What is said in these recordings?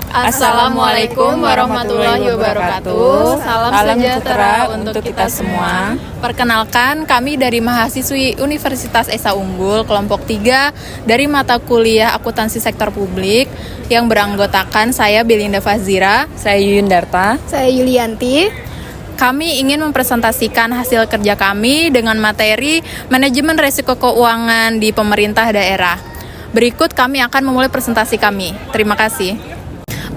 Assalamualaikum warahmatullahi wabarakatuh. Salam sejahtera untuk kita semua. Perkenalkan, kami dari mahasiswi Universitas Esa Unggul kelompok 3 dari mata kuliah Akuntansi Sektor Publik yang beranggotakan saya Belinda Fazira, saya Yundarta, saya Yulianti. Kami ingin mempresentasikan hasil kerja kami dengan materi manajemen risiko keuangan di pemerintah daerah. Berikut kami akan memulai presentasi kami. Terima kasih.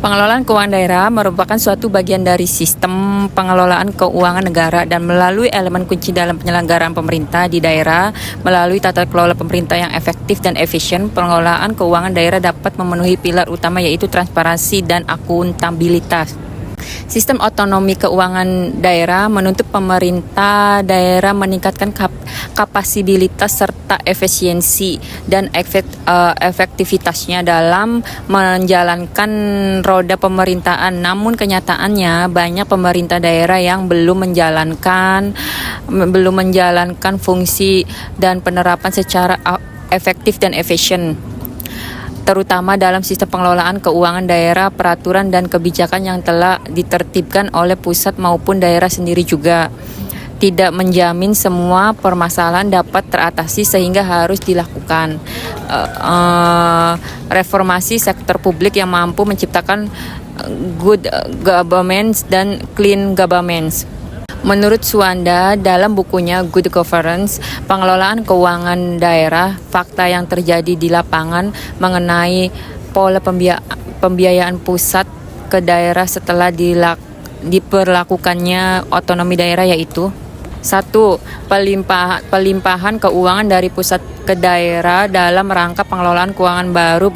Pengelolaan keuangan daerah merupakan suatu bagian dari sistem pengelolaan keuangan negara dan melalui elemen kunci dalam penyelenggaraan pemerintah di daerah melalui tata kelola pemerintah yang efektif dan efisien. Pengelolaan keuangan daerah dapat memenuhi pilar utama yaitu transparansi dan akuntabilitas. Sistem otonomi keuangan daerah menuntut pemerintah daerah meningkatkan kapasibilitas serta efisiensi dan efektivitasnya dalam menjalankan roda pemerintahan. Namun kenyataannya banyak pemerintah daerah yang belum menjalankan fungsi dan penerapan secara efektif dan efisien, terutama dalam sistem pengelolaan keuangan daerah. Peraturan dan kebijakan yang telah ditertibkan oleh pusat maupun daerah sendiri juga tidak menjamin semua permasalahan dapat teratasi sehingga harus dilakukan reformasi sektor publik yang mampu menciptakan good governance dan clean governance. Menurut Suwanda dalam bukunya Good Governance, pengelolaan keuangan daerah, fakta yang terjadi di lapangan mengenai pola pembiayaan pusat ke daerah setelah diperlakukannya otonomi daerah yaitu 1. Pelimpahan keuangan dari pusat ke daerah dalam rangka pengelolaan keuangan baru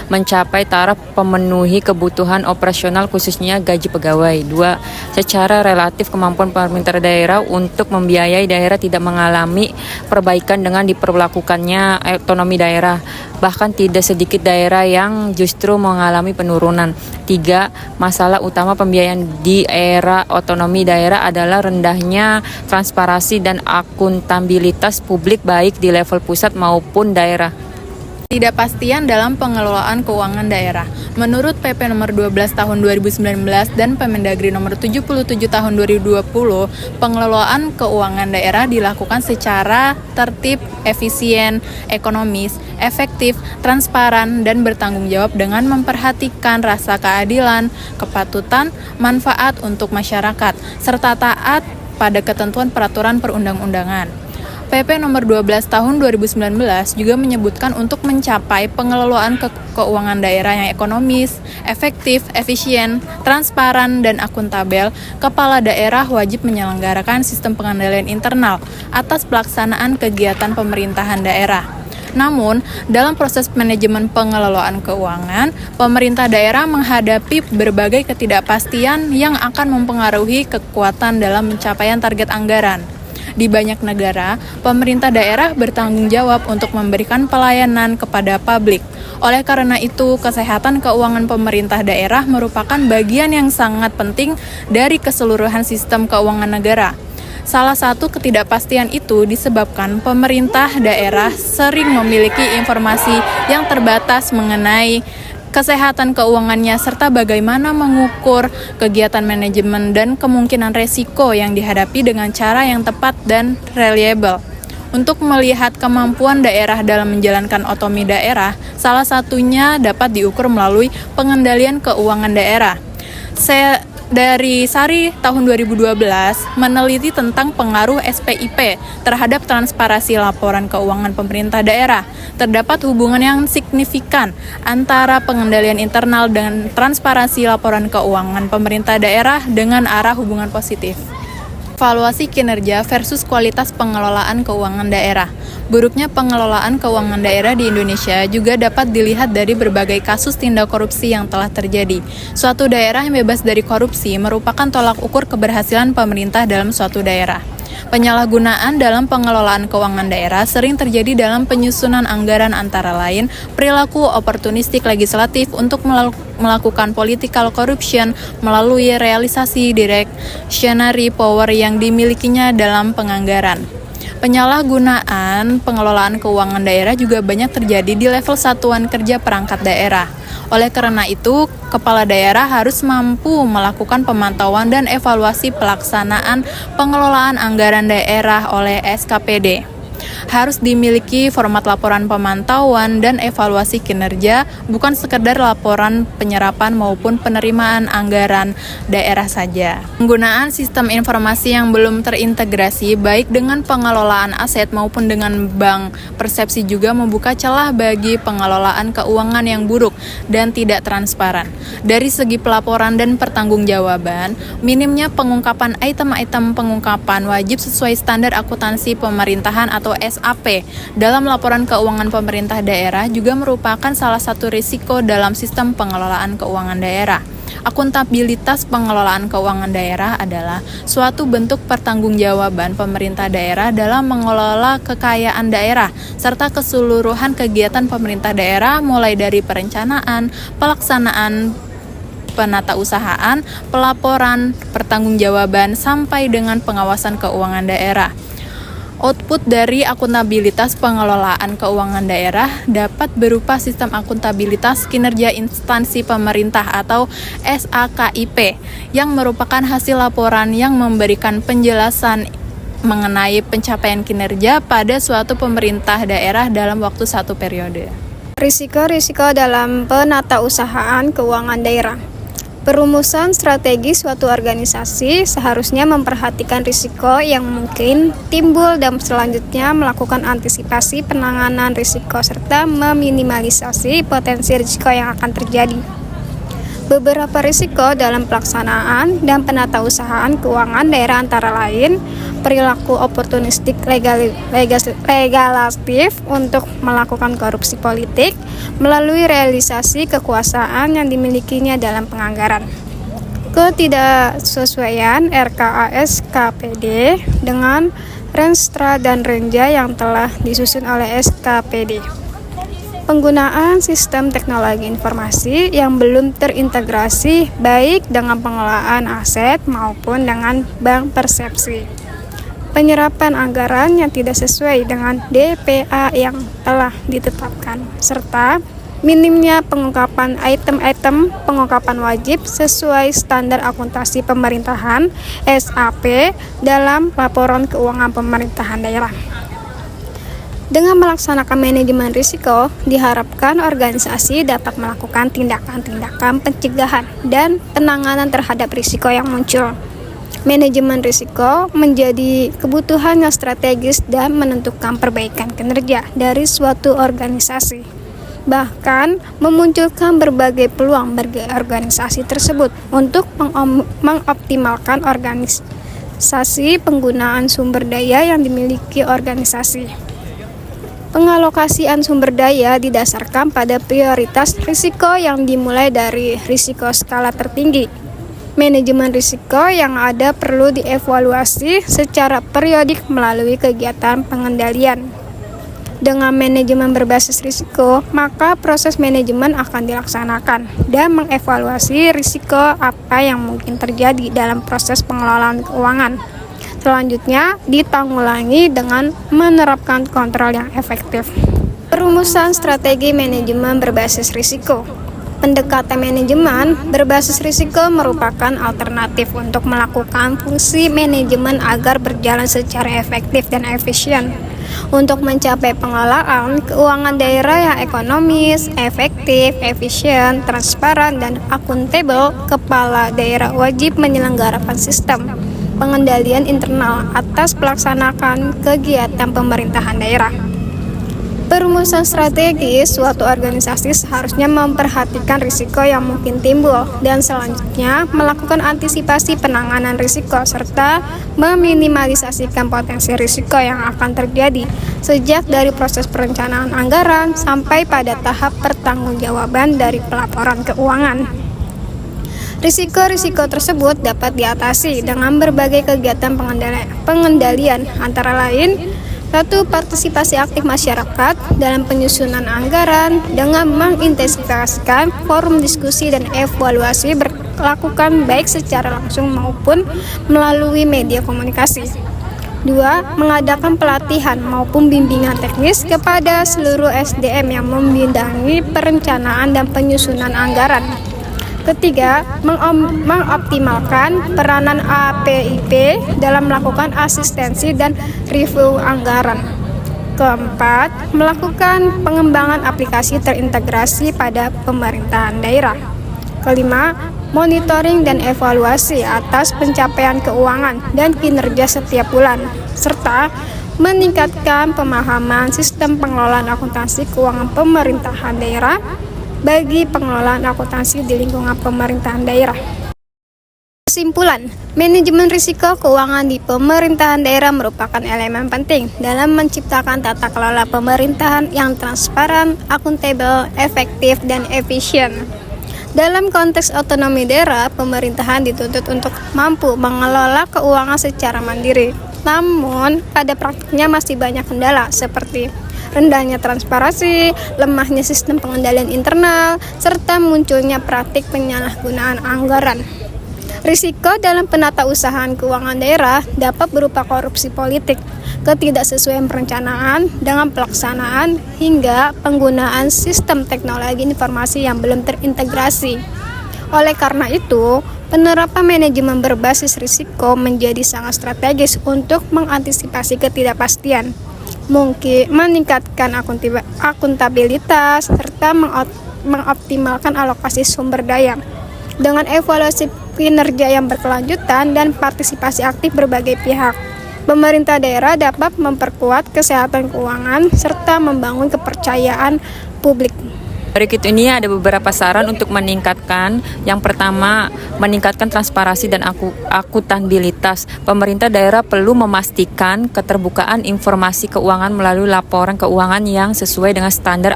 mencapai taraf pemenuhi kebutuhan operasional khususnya gaji pegawai. 2. Secara relatif kemampuan pemerintah daerah untuk membiayai daerah tidak mengalami perbaikan dengan diperlakukannya otonomi daerah. Bahkan tidak sedikit daerah yang justru mengalami penurunan. 3. Masalah utama pembiayaan di era otonomi daerah adalah rendahnya transparansi dan akuntabilitas publik baik di level pusat maupun daerah. Ketidakpastian dalam pengelolaan keuangan daerah. Menurut PP nomor 12 tahun 2019 dan Permendagri nomor 77 tahun 2020, pengelolaan keuangan daerah dilakukan secara tertib, efisien, ekonomis, efektif, transparan, dan bertanggung jawab dengan memperhatikan rasa keadilan, kepatutan, manfaat untuk masyarakat, serta taat pada ketentuan peraturan perundang-undangan. PP nomor 12 tahun 2019 juga menyebutkan untuk mencapai pengelolaan keuangan daerah yang ekonomis, efektif, efisien, transparan, dan akuntabel, kepala daerah wajib menyelenggarakan sistem pengendalian internal atas pelaksanaan kegiatan pemerintahan daerah. Namun, dalam proses manajemen pengelolaan keuangan, pemerintah daerah menghadapi berbagai ketidakpastian yang akan mempengaruhi kekuatan dalam pencapaian target anggaran. Di banyak negara, pemerintah daerah bertanggung jawab untuk memberikan pelayanan kepada publik. Oleh karena itu, kesehatan keuangan pemerintah daerah merupakan bagian yang sangat penting dari keseluruhan sistem keuangan negara. Salah satu ketidakpastian itu disebabkan pemerintah daerah sering memiliki informasi yang terbatas mengenai kesehatan keuangannya serta bagaimana mengukur kegiatan manajemen dan kemungkinan resiko yang dihadapi dengan cara yang tepat dan reliable. Untuk melihat kemampuan daerah dalam menjalankan otonomi daerah, salah satunya dapat diukur melalui pengendalian keuangan daerah. Dari Sari tahun 2012 meneliti tentang pengaruh SPIP terhadap transparansi laporan keuangan pemerintah daerah. Terdapat hubungan yang signifikan antara pengendalian internal dan transparansi laporan keuangan pemerintah daerah dengan arah hubungan positif. Evaluasi kinerja versus kualitas pengelolaan keuangan daerah. Buruknya pengelolaan keuangan daerah di Indonesia juga dapat dilihat dari berbagai kasus tindak korupsi yang telah terjadi. Suatu daerah yang bebas dari korupsi merupakan tolak ukur keberhasilan pemerintah dalam suatu daerah. Penyalahgunaan dalam pengelolaan keuangan daerah sering terjadi dalam penyusunan anggaran, antara lain perilaku oportunistik legislatif untuk melakukan political corruption melalui realisasi discretionary power yang dimilikinya dalam penganggaran. Penyalahgunaan pengelolaan keuangan daerah juga banyak terjadi di level satuan kerja perangkat daerah. Oleh karena itu, kepala daerah harus mampu melakukan pemantauan dan evaluasi pelaksanaan pengelolaan anggaran daerah oleh SKPD. Harus dimiliki format laporan pemantauan dan evaluasi kinerja, bukan sekedar laporan penyerapan maupun penerimaan anggaran daerah saja. Penggunaan sistem informasi yang belum terintegrasi baik dengan pengelolaan aset maupun dengan bank persepsi juga membuka celah bagi pengelolaan keuangan yang buruk dan tidak transparan. Dari segi pelaporan dan pertanggungjawaban, minimnya pengungkapan item-item pengungkapan wajib sesuai standar akuntansi pemerintahan atau SAP dalam laporan keuangan pemerintah daerah juga merupakan salah satu risiko dalam sistem pengelolaan keuangan daerah. Akuntabilitas pengelolaan keuangan daerah adalah suatu bentuk pertanggungjawaban pemerintah daerah dalam mengelola kekayaan daerah serta keseluruhan kegiatan pemerintah daerah mulai dari perencanaan, pelaksanaan, penatausahaan, pelaporan, pertanggungjawaban sampai dengan pengawasan keuangan daerah. Output dari akuntabilitas pengelolaan keuangan daerah dapat berupa sistem akuntabilitas kinerja instansi pemerintah atau SAKIP yang merupakan hasil laporan yang memberikan penjelasan mengenai pencapaian kinerja pada suatu pemerintah daerah dalam waktu satu periode. Risiko-risiko dalam penatausahaan keuangan daerah. Perumusan strategi suatu organisasi seharusnya memperhatikan risiko yang mungkin timbul dan selanjutnya melakukan antisipasi penanganan risiko serta meminimalisasi potensi risiko yang akan terjadi. Beberapa risiko dalam pelaksanaan dan penatausahaan keuangan daerah antara lain perilaku oportunistik legalatif untuk melakukan korupsi politik melalui realisasi kekuasaan yang dimilikinya dalam penganggaran. Ketidaksesuaian RKAS KPD dengan renstra dan renja yang telah disusun oleh SKPD. Penggunaan sistem teknologi informasi yang belum terintegrasi baik dengan pengelolaan aset maupun dengan bank persepsi. Penyerapan anggaran yang tidak sesuai dengan DPA yang telah ditetapkan, serta minimnya pengungkapan item-item pengungkapan wajib sesuai standar akuntansi pemerintahan SAP dalam laporan keuangan pemerintahan daerah. Dengan melaksanakan manajemen risiko, diharapkan organisasi dapat melakukan tindakan-tindakan pencegahan dan penanganan terhadap risiko yang muncul. Manajemen risiko menjadi kebutuhan yang strategis dan menentukan perbaikan kinerja dari suatu organisasi. Bahkan memunculkan berbagai peluang bagi organisasi tersebut untuk mengoptimalkan organisasi penggunaan sumber daya yang dimiliki organisasi. Pengalokasian sumber daya didasarkan pada prioritas risiko yang dimulai dari risiko skala tertinggi. Manajemen risiko yang ada perlu dievaluasi secara periodik melalui kegiatan pengendalian. Dengan manajemen berbasis risiko, maka proses manajemen akan dilaksanakan dan mengevaluasi risiko apa yang mungkin terjadi dalam proses pengelolaan keuangan. Selanjutnya, ditanggulangi dengan menerapkan kontrol yang efektif. Perumusan strategi manajemen berbasis risiko. Pendekatan manajemen berbasis risiko merupakan alternatif untuk melakukan fungsi manajemen agar berjalan secara efektif dan efisien. Untuk mencapai pengelolaan keuangan daerah yang ekonomis, efektif, efisien, transparan, dan akuntabel, kepala daerah wajib menyelenggarakan sistem pengendalian internal atas pelaksanaan kegiatan pemerintahan daerah. Perumusan strategis suatu organisasi seharusnya memperhatikan risiko yang mungkin timbul dan selanjutnya melakukan antisipasi penanganan risiko serta meminimalisasikan potensi risiko yang akan terjadi sejak dari proses perencanaan anggaran sampai pada tahap pertanggungjawaban dari pelaporan keuangan. Risiko-risiko tersebut dapat diatasi dengan berbagai kegiatan pengendalian antara lain 1. Partisipasi aktif masyarakat dalam penyusunan anggaran dengan mengintensifikasi forum diskusi dan evaluasi berlakukan baik secara langsung maupun melalui media komunikasi. 2. Mengadakan pelatihan maupun bimbingan teknis kepada seluruh SDM yang membidangi perencanaan dan penyusunan anggaran. Ketiga, mengoptimalkan peranan APIP dalam melakukan asistensi dan review anggaran. Keempat, melakukan pengembangan aplikasi terintegrasi pada pemerintahan daerah. Kelima, monitoring dan evaluasi atas pencapaian keuangan dan kinerja setiap bulan, serta meningkatkan pemahaman sistem pengelolaan akuntansi keuangan pemerintahan daerah bagi pengelolaan akuntansi di lingkungan pemerintahan daerah. Kesimpulan, manajemen risiko keuangan di pemerintahan daerah merupakan elemen penting dalam menciptakan tata kelola pemerintahan yang transparan, akuntabel, efektif, dan efisien. Dalam konteks otonomi daerah, pemerintahan dituntut untuk mampu mengelola keuangan secara mandiri. Namun, pada praktiknya masih banyak kendala seperti rendahnya transparansi, lemahnya sistem pengendalian internal, serta munculnya praktik penyalahgunaan anggaran. Risiko dalam penatausahaan keuangan daerah dapat berupa korupsi politik, ketidaksesuaian perencanaan dengan pelaksanaan, hingga penggunaan sistem teknologi informasi yang belum terintegrasi. Oleh karena itu, penerapan manajemen berbasis risiko menjadi sangat strategis untuk mengantisipasi ketidakpastian, mungkin meningkatkan akuntabilitas, serta mengoptimalkan alokasi sumber daya. Dengan evaluasi kinerja yang berkelanjutan dan partisipasi aktif berbagai pihak, pemerintah daerah dapat memperkuat kesehatan keuangan serta membangun kepercayaan publik. Berikut ini ada beberapa saran untuk meningkatkan. Yang pertama, meningkatkan transparansi dan akuntabilitas. Pemerintah daerah perlu memastikan keterbukaan informasi keuangan melalui laporan keuangan yang sesuai dengan standar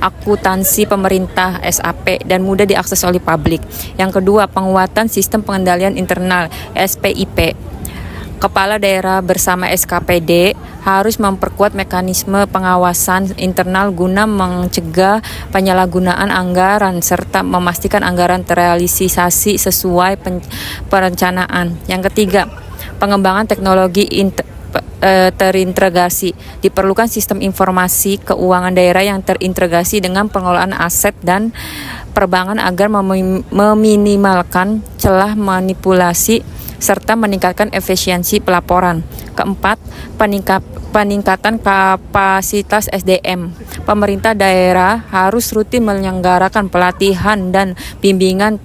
akuntansi pemerintah (SAP) dan mudah diakses oleh publik. Yang kedua, penguatan sistem pengendalian internal (SPIP). Kepala daerah bersama SKPD harus memperkuat mekanisme pengawasan internal guna mencegah penyalahgunaan anggaran serta memastikan anggaran terrealisasi sesuai perencanaan. Yang ketiga, pengembangan teknologi terintegrasi. Diperlukan sistem informasi keuangan daerah yang terintegrasi dengan pengelolaan aset dan perbankan agar meminimalkan celah manipulasi serta meningkatkan efisiensi pelaporan. Keempat, peningkatan kapasitas SDM. Pemerintah daerah harus rutin menyelenggarakan pelatihan dan bimbingan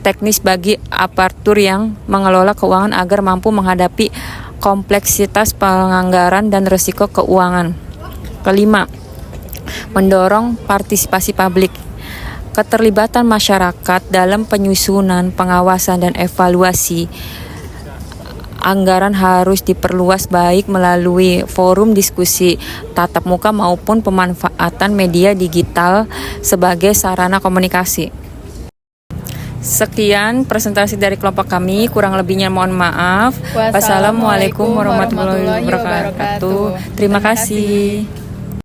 teknis bagi aparatur yang mengelola keuangan agar mampu menghadapi kompleksitas penganggaran dan risiko keuangan. Kelima, mendorong partisipasi publik. Keterlibatan masyarakat dalam penyusunan, pengawasan, dan evaluasi anggaran harus diperluas baik melalui forum diskusi tatap muka maupun pemanfaatan media digital sebagai sarana komunikasi. Sekian presentasi dari kelompok kami, kurang lebihnya mohon maaf. Wassalamualaikum warahmatullahi wabarakatuh. Terima kasih.